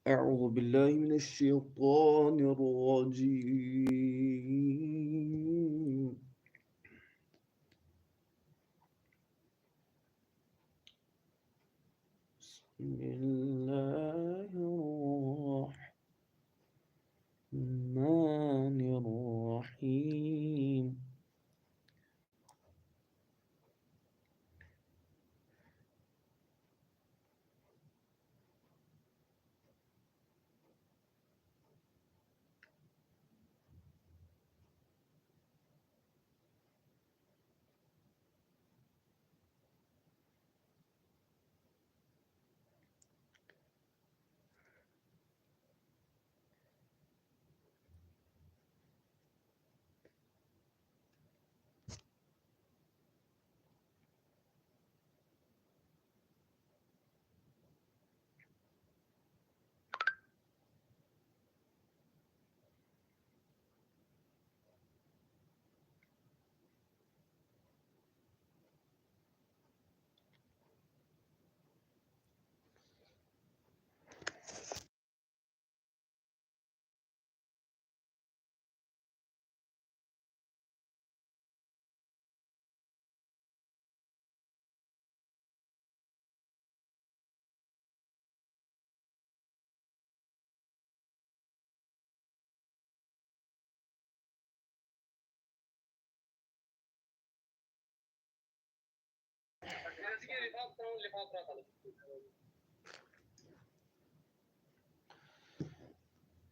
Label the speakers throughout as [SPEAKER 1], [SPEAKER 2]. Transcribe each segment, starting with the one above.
[SPEAKER 1] أعوذ بالله من الشيطان الرجيم. بسم الله الرحمن الرحيم.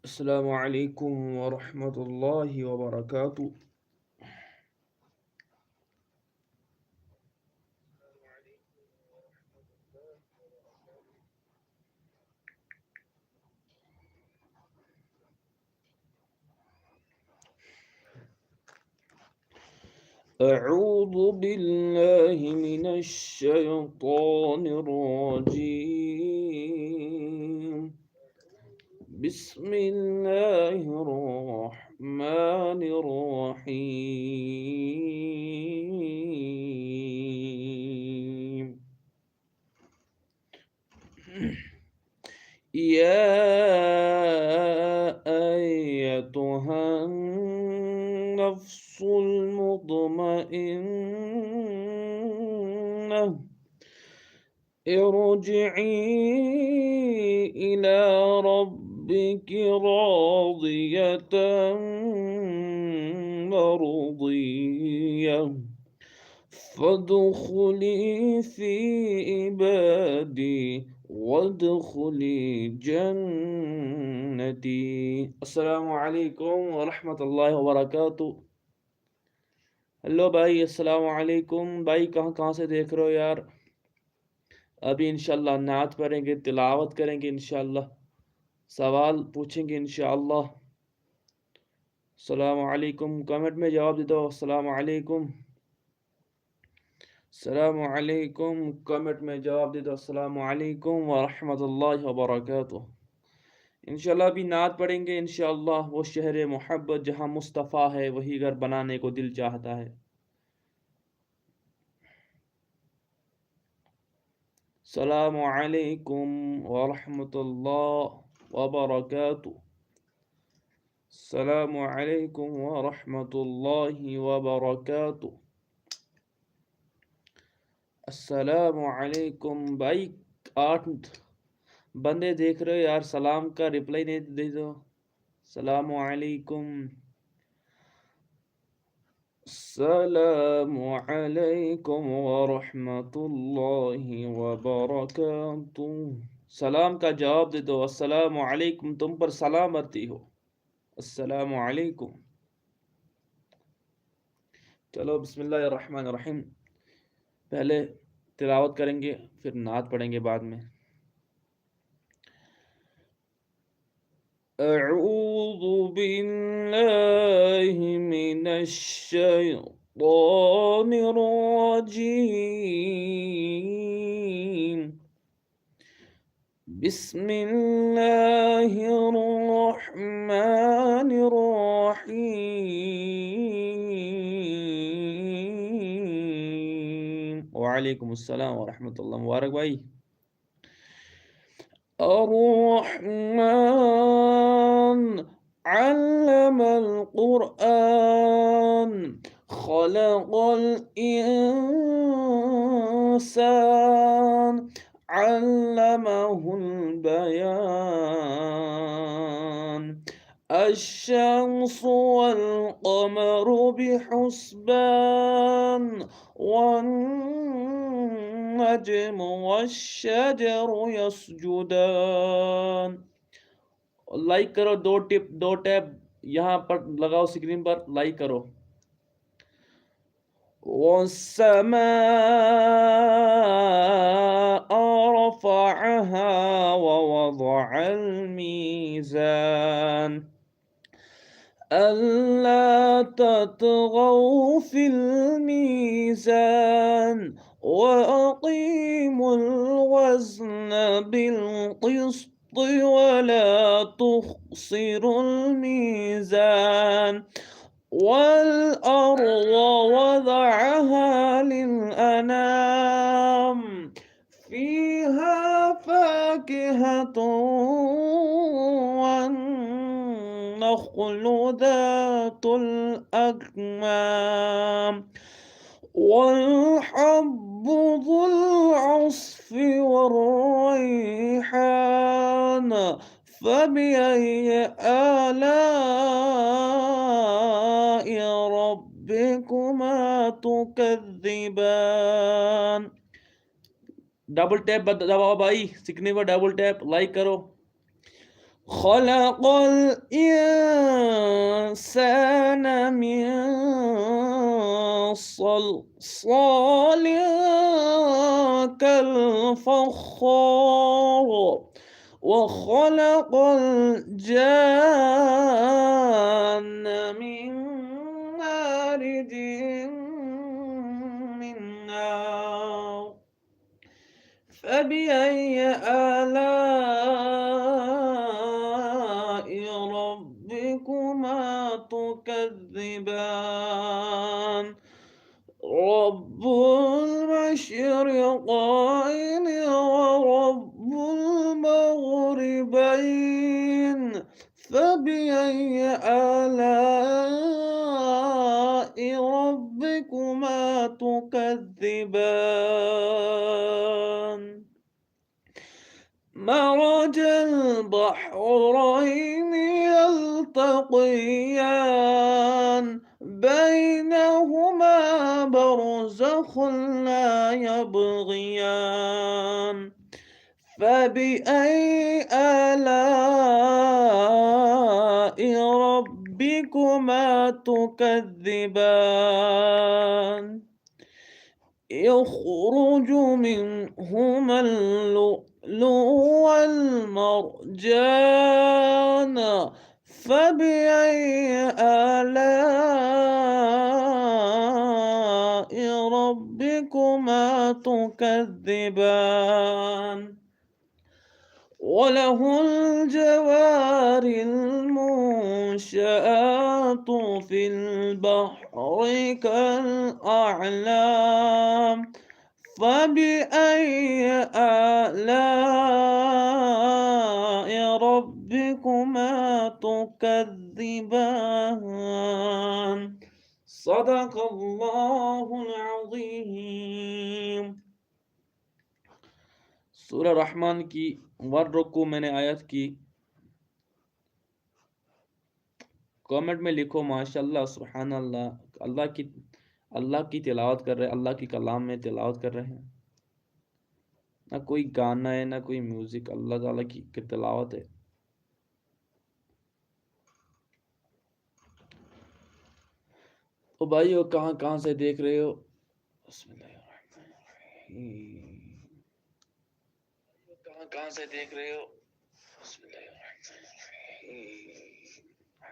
[SPEAKER 1] السلام عليكم ورحمة الله وبركاته. أعوذ بالله من الشيطان الرجيم. بسم الله الرحمن الرحيم. يا أيتها النفس المطمئنة ارجعي إلى ربك راضية مرضية فادخلي في عبادي وادخلي جنتي. अस्सलामु अलैकुम वरहमतुल्लाहि वबरकातुह। हेलो भाई, अस्सलामु अलैकुम भाई। कहाँ से देख रहे हो यार? अभी इंशाल्लाह नात पढ़ेंगे, तिलावत करेंगे, इंशाल्लाह सवाल पूछेंगे इंशाल्लाह। अस्सलामु अलैकुम, कमेंट में जवाब दे दो। अस्सलामु अलैकुम, अस्सलामु अलैकुम, कमेंट में जवाब दे दो। अस्सलामु अलैकुम व रहमतुल्लाहि व बरकातुहू। इंशाल्लाह अभी नात पढ़ेंगे इंशाल्लाह। वो शहर मोहब्बत जहाँ मुस्तफ़ा है वही घर बनाने को दिल चाहता है। अस्सलामु अलैकुम व रहमतुल्लाहि व बरकातुहू। अस्सलामु अलैकुम व रहमतुल्लाहि व बरकातुहू। अस्सलामु अलैकुम भाई। 8 बंदे देख रहे हो यार, सलाम का रिप्लाई नहीं दे दो। सलामु अलैकुम, सलामु अलैकुम व रहमतुल्लाहि व बरकातुहू। सलाम का जवाब दे दो। अस्सलामु अलैकुम, तुम पर सलाम आती हो। अस्सलामु अलैकुम। चलो बिस्मिल्लाहिर रहमानिर रहीम। पहले तिलावत करेंगे, फिर नात पढ़ेंगे बाद में। أعوذ بالله من الشيطان الرجيم. بسم الله الرحمن الرحيم. وعليكم السلام ورحمة الله. मुबारक भाई। الرحمن علم القرآن خلق الإنسان علمه البيان الشمس والقمر بحسبان والنجم والشجر يسجدان। लाइक करो, दो टैब यहाँ पर लगाओ, स्क्रीन पर लाइक करो। والسماء رفعها ووضع الميزان ألا تطغوا في الميزان وأقيموا الوزن بالقسط ولا تخسروا الميزان والأرض وضعها للأنام فيها فاكهة والنخل ذات الأكمام والحب ذو العصف والريحان فبأي آلاء ربكما تكذبان। डबल टैप दबाओ भाई, सीखने पर डबल टैप, लाइक करो। خلق الإنسان من صلصال كالفخار وخلق الجان من مارج من نار فبأي آلاء ربكما تكذبان رب المشرقين ورب المغربين فبأي آلاء ربكما تكذبان مرج البحرين يلتقيان بينهما برزخ لا يبغيان فبأي آلاء ربكما تكذبان يخرج منهما اللؤلؤ والمرجان فبأي آلاء ربكما تكذبان وله الجوار المنشآت في البحر كالأعلام فبأي آلاء ربكما تكذبان صدق الله العظيم। सूरह रहमान की 1 रुकू मैंने आयत की कमेंट में लिखो माशाल्लाह सुभान अल्लाह। अल्लाह की तिलावत कर रहे हैं, अल्लाह की कलाम में तिलावत कर रहे हैं, ना कोई गाना है ना कोई म्यूजिक, अल्लाह ताला की तिलावत है। ओ भाइयों कहाँ कहाँ से देख रहे हो? कहाँ से देख रहे हो?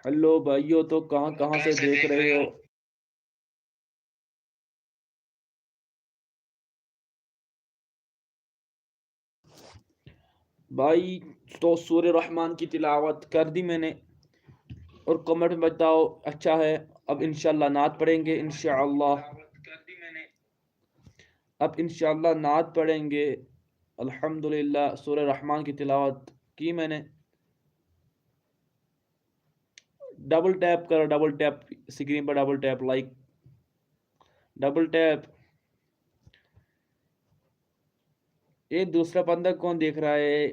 [SPEAKER 1] हेलो भाइयों, तो कहाँ कहाँ से देख रहे हो? भाई तो सूरह रहमान की तिलावत कर दी मैंने और कमेंट में बताओ अच्छा है। अब इंशाल्लाह नात पढ़ेंगे, इंशाल्लाह अब इंशाल्लाह नात पढ़ेंगे। अल्हम्दुलिल्लाह सूरह रहमान की तिलावत की मैंने। डबल टैप करो, डबल टैप स्क्रीन पर, double tap, like, double tap. ये दूसरा बंदा कौन देख रहा है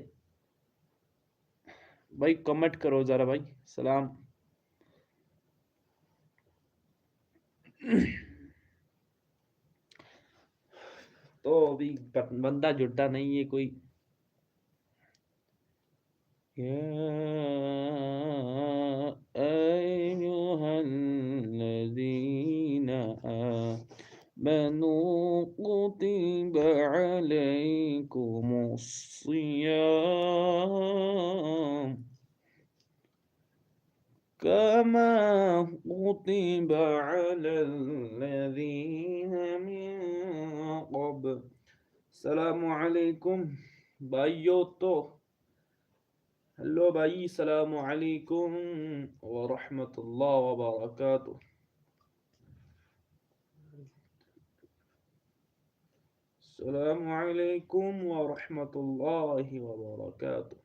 [SPEAKER 1] भाई? कमेंट करो जरा भाई। सलाम। तो अभी बंदा जुड़ता नहीं है कोई। अय्युहल्लज़ीना आमनू कुतिबा अलैकुमुस्सियाम कमा कुतिबा अलल्लज़ीना मिन क़ब्ल। सलामु अलैकुम भाइयों। तो हेलो भाई, सलामु अलैकुम व रहमतुल्लाह व बरकातुहू। सलामु अलैकुम व रहमतुल्लाहि व बरकातुहू।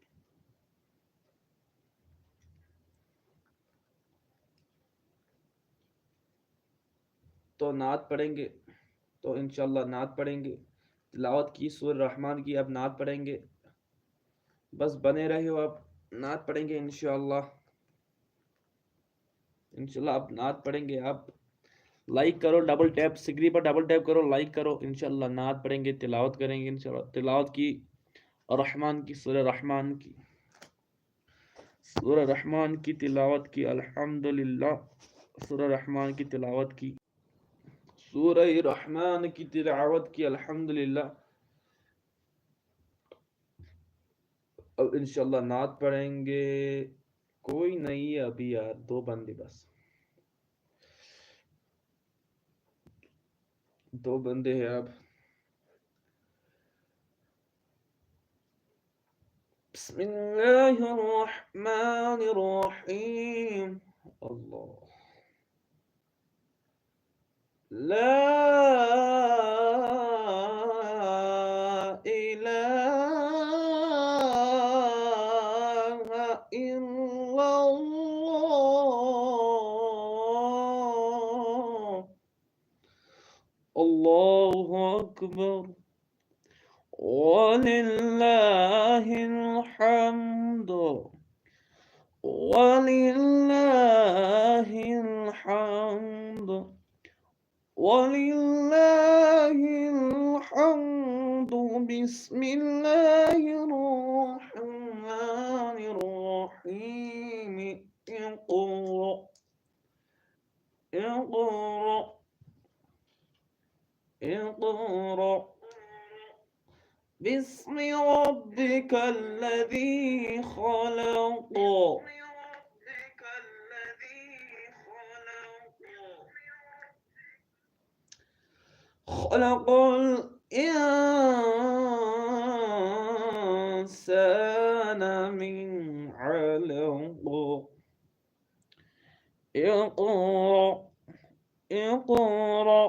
[SPEAKER 1] तो नात पढ़ेंगे, तो इंशाल्लाह नात पढ़ेंगे। तिलावत की सूरह रहमान की, अब नात पढ़ेंगे। बस बने रहे हो, अब नात पढ़ेंगे इंशाल्लाह। इंशाल्लाह अब नात पढ़ेंगे। आप लाइक करो, डबल टैप स्क्रीन पर, डबल टैप करो, लाइक करो। इंशाल्लाह नात पढ़ेंगे, तिलावत करेंगे इंशाल्लाह। तिलावत की रहमान की, सूरह रहमान की, सूरह रहमान की तिलावत की। अल्हम्दुलिल्लाह सूरह रहमान की तिलावत की, सूरह रहमान की तिलावत की। अल्हम्दुलिल्लाह। अब इंशाल्लाह नात पढ़ेंगे। कोई नहीं है अभी यार, दो बंदे बस, दो बंदे हैं अब। बिस्मिल्लाहिर्रहमानिर्रहीम। अल्लाह ला इलाहा इल्लल्लाह। अल्लाहु अकबर वलिल्लाहिल हम्द, वलिल्लाहिल हम्द, वलिल्लाहिल हम्द। बिस्मिल्लाहिर्रहमानिर्रहीम। इक़रा, इक़रा, इक़रा बिस्मि रब्बिकल्लज़ी खलक़। खलक़ल इंसान मिन अलक़। इक़रा, इक़रा,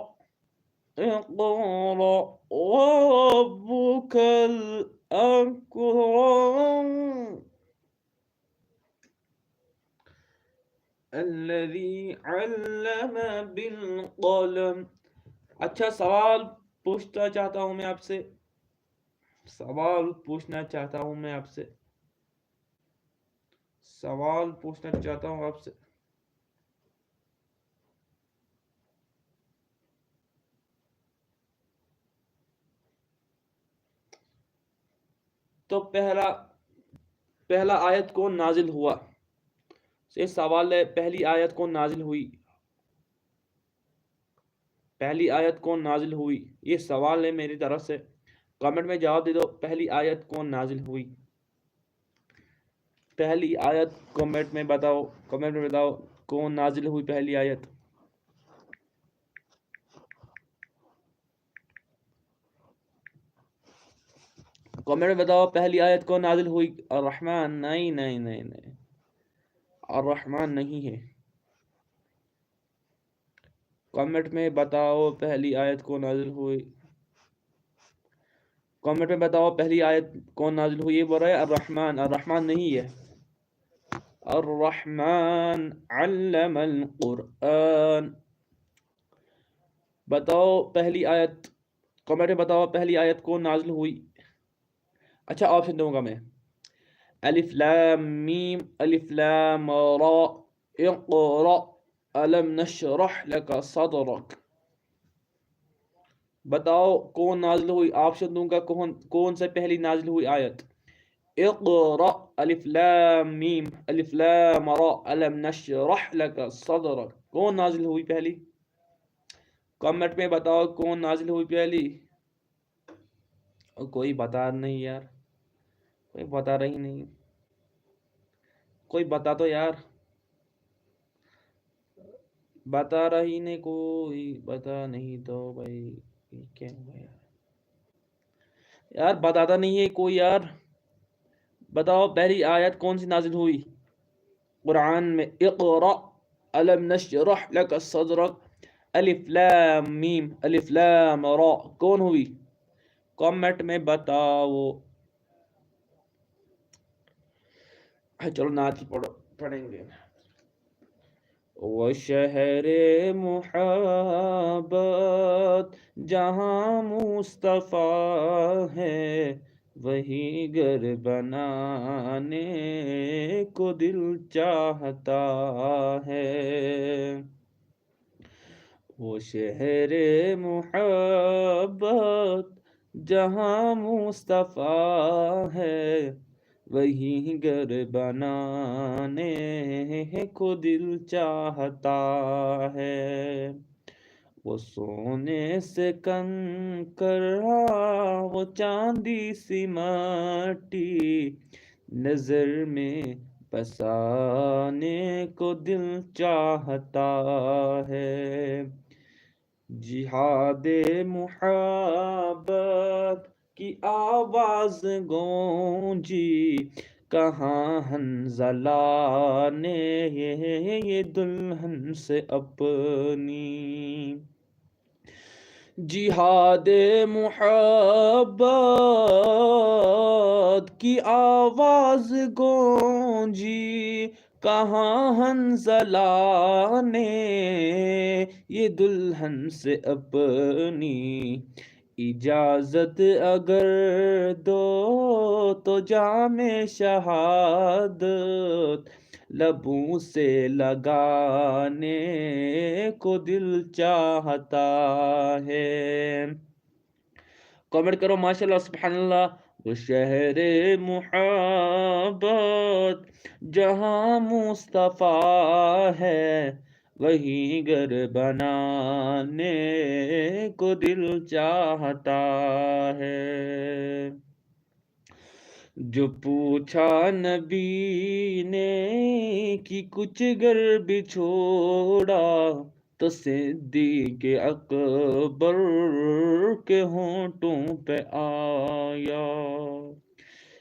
[SPEAKER 1] इक़रा वरब्बुकल अकरम अल्लज़ी अल्लम बिलक़लम। अच्छा, सवाल पूछना चाहता हूँ मैं आपसे, सवाल पूछना चाहता हूँ मैं आपसे, सवाल पूछना चाहता हूँ आपसे। तो पहला पहला आयत कौन नाजिल हुआ? ये सवाल है, पहली आयत कौन नाजिल हुई? पहली आयत कौन नाजिल हुई? ये सवाल है मेरी तरफ से। कमेंट में जवाब दे दो, पहली आयत कौन नाजिल हुई? पहली आयत कमेंट में बताओ, कमेंट में बताओ कौन नाजिल हुई पहली आयत। कमेंट में बताओ पहली आयत कौन नाजिल हुई। अर्रहमान? नहीं नहीं नहीं नहीं, अर्रहमान नहीं है। कमेंट में बताओ पहली आयत कौन नाजिल हुई। कमेंट में बताओ पहली आयत कौन नाजिल हुई है। बोल रहे हैं अर्रहमान, अर्रहमान नहीं है, अर्रहमान अल्लमल कुरआन। बताओ पहली आयत, कमेंट में बताओ पहली आयत कौन नाजिल हुई। अच्छा ऑप्शन दूंगा मैं, अलिफ लाम मीम, अलिफ लाम रा, इक़रा, अलम नशरह लका सदरक। बताओ कौन नाजिल हुई, ऑप्शन दूंगा, कौन से पहली नाजिल हुई आयत। इक़रा, अलिफ लाम मीम, अलिफ लाम रा, अलम नशरह लका सदरक। कौन नाजिल हुई पहली, कमेंट में बताओ कौन नाजिल हुई पहली। और कोई बता नहीं यार, कोई बता रही नहीं, कोई बता तो यार, बता रही नहीं, कोई बता नहीं तो भाई क्या हुआ यार, यार बताता नहीं है कोई यार। बताओ पहली आयत कौन सी नाजिल हुई कुरान में। इक़रा, अलम नशरह लक सदरक, अलिफ लाम मीम, अलिफ लाम रा, कौन हुई, कमेंट में बताओ। चलो नाच पढ़ेंगे। वो शहरे मुहब्बत जहाँ मुस्तफ़ा है, वही घर बनाने को दिल चाहता है। वो शहरे मुहब्बत जहाँ मुस्तफ़ा है, वही घर बनाने को दिल चाहता है। वो सोने से कंकरा, वो चांदी सी माटी, नजर में बसाने को दिल चाहता है। जिहादे मुहब्बत की आवाज गूंजी, कहाँ हंज़ला ने ये दुल्हन से अपनी। जिहादे मुहब्बत की आवाज गूंजी, कहाँ हंज़ला ने ये दुल्हन से अपनी। इजाजत अगर दो तो जामे शहादत, लबों से लगाने को दिल चाहता है। कमेंट करो माशाल्लाह सुब्हानल्लाह। वो शहरे मुहब्बत जहाँ मुस्तफ़ा है, वही घर बनाने को दिल चाहता है। जो पूछा नबी ने कि कुछ घर बिछोड़ा, तो सिद्दीक़ अकबर के होंठों पे आया।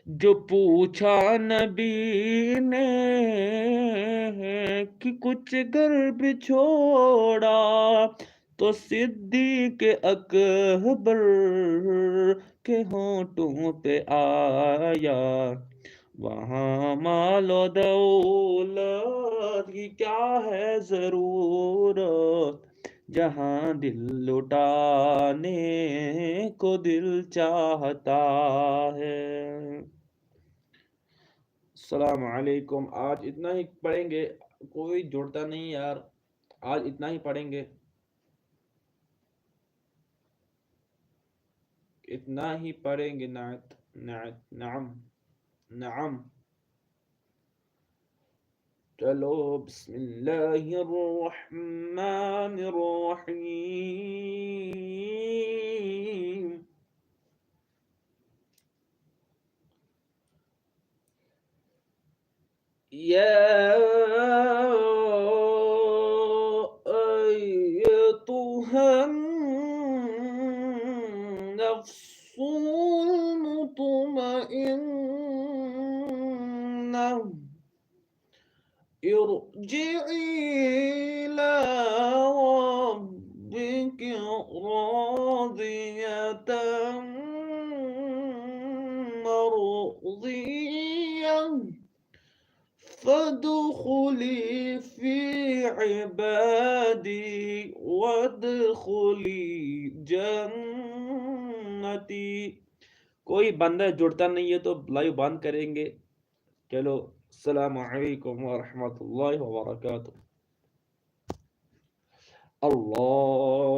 [SPEAKER 1] जो पूछा नबी ने कि कुछ घर बिछोड़ा, तो सिद्दीक़ अकबर के होंठों पे आया। वहाँ मालो दौलत की क्या है जरूरत, जहाँ दिल लुटाने को दिल चाहता है। अस्सलाम वालेकुम। आज इतना ही पढ़ेंगे, कोई जुड़ता नहीं यार, आज इतना ही पढ़ेंगे, इतना ही पढ़ेंगे। नात नात नाम नाम। चलो बिस्मिल्लाहिर्रहमानिर्रहीम। या अय्युहन नफ्सुल मुतमइन्ना, इरजिई इला रब्बिक रादियतन मर्ज़िया फदखुली फी इबादी वदखुली जन्नती। कोई बंदा जुड़ता नहीं है तो लाइव बंद करेंगे। चलो, अस्सलामु अलैकुम व रहमतुल्लाहि व बरकातुहू। अल्लाह